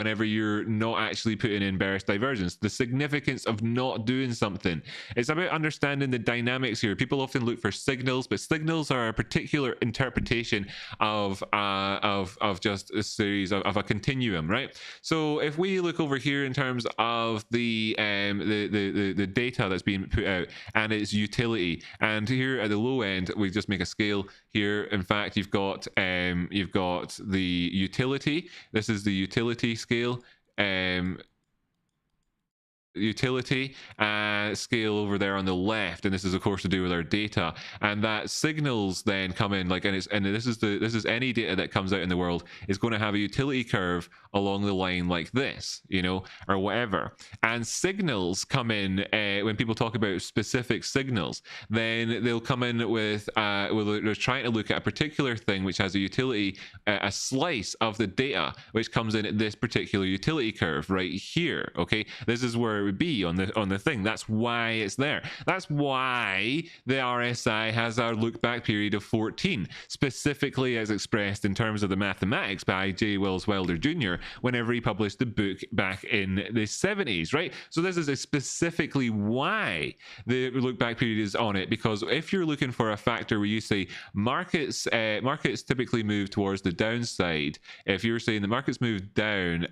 whenever you're not actually putting in bearish divergence. The significance of not doing something. It's about understanding the dynamics here. People often look for signals, but signals are a particular interpretation of just a series of a continuum, right? So if we look over here in terms of the data that's being put out and its utility, and here at the low end we just make a scale here. In fact, you've got the utility. This is the utility scale, utility scale over there on the left, and this is of course to do with our data, and that signals then come in like, and this is any data that comes out in the world is going to have a utility curve along the line like this, you know, or whatever. And signals come in when people talk about specific signals, then they'll come in with they're trying to look at a particular thing which has a utility, a slice of the data which comes in at this particular utility curve right here. Okay, this is where it would be on the thing. That's why it's there. That's why the RSI has our look back period of 14, specifically as expressed in terms of the mathematics by J. Wells Wilder Jr. whenever he published the book back in the 70s, right? So this is specifically why the look back period is on it, because if you're looking for a factor where you say markets typically move towards the downside, if you're saying the markets move down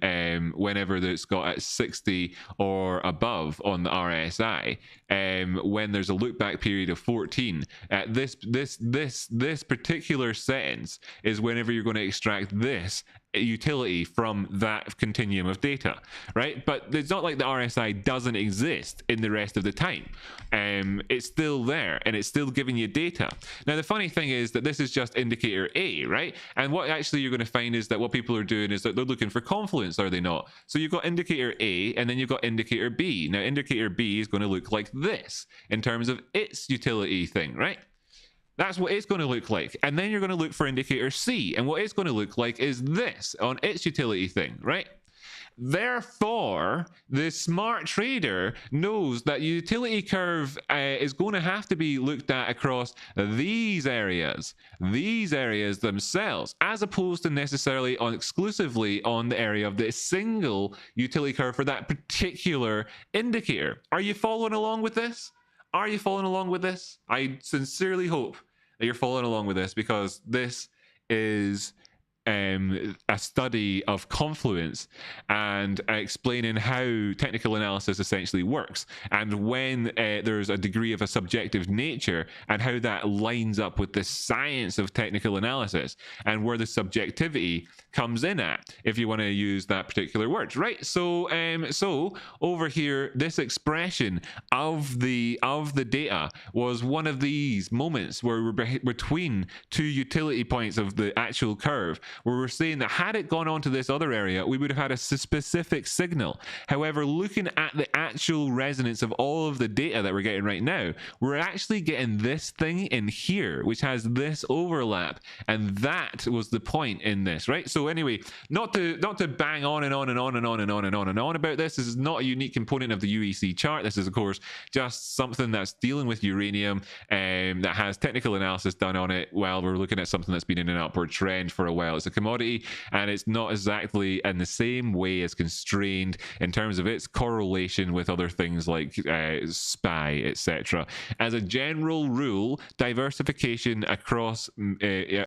whenever it's got at 60 or above on the RSI, when there's a look back period of 14, this particular sentence is whenever you're going to extract this utility from that continuum of data, right? But it's not like the RSI doesn't exist in the rest of the time. It's still there and it's still giving you data. Now the funny thing is that this is just indicator A, right? And what actually you're going to find is that what people are doing is that they're looking for confluence, are they not? So you've got indicator A and then you've got indicator B. Now indicator B is going to look like this in terms of its utility thing, right? That's what it's going to look like. And then you're going to look for indicator C. And what it's going to look like is this on its utility thing, right? Therefore, the smart trader knows that utility curve is going to have to be looked at across these areas themselves, as opposed to necessarily exclusively on the area of the single utility curve for that particular indicator. Are you following along with this? Are you following along with this? I sincerely hope that you're following along with this, because this is a study of confluence and explaining how technical analysis essentially works, and when there's a degree of a subjective nature and how that lines up with the science of technical analysis and where the subjectivity comes in at, if you want to use that particular word, right? So so over here, this expression of the data was one of these moments where we're between two utility points of the actual curve, where we're saying that had it gone on to this other area, we would have had a specific signal. However, looking at the actual resonance of all of the data that we're getting right now, we're actually getting this thing in here, which has this overlap, and that was the point in this, right? So anyway, not to bang on and on and on and on and on and on and on about this. This is not a unique component of the UEC chart. This is, of course, just something that's dealing with uranium that has technical analysis done on it while we're looking at something that's been in an upward trend for a while. It's a commodity, and it's not exactly in the same way as constrained in terms of its correlation with other things like SPY, etc. As a general rule, diversification across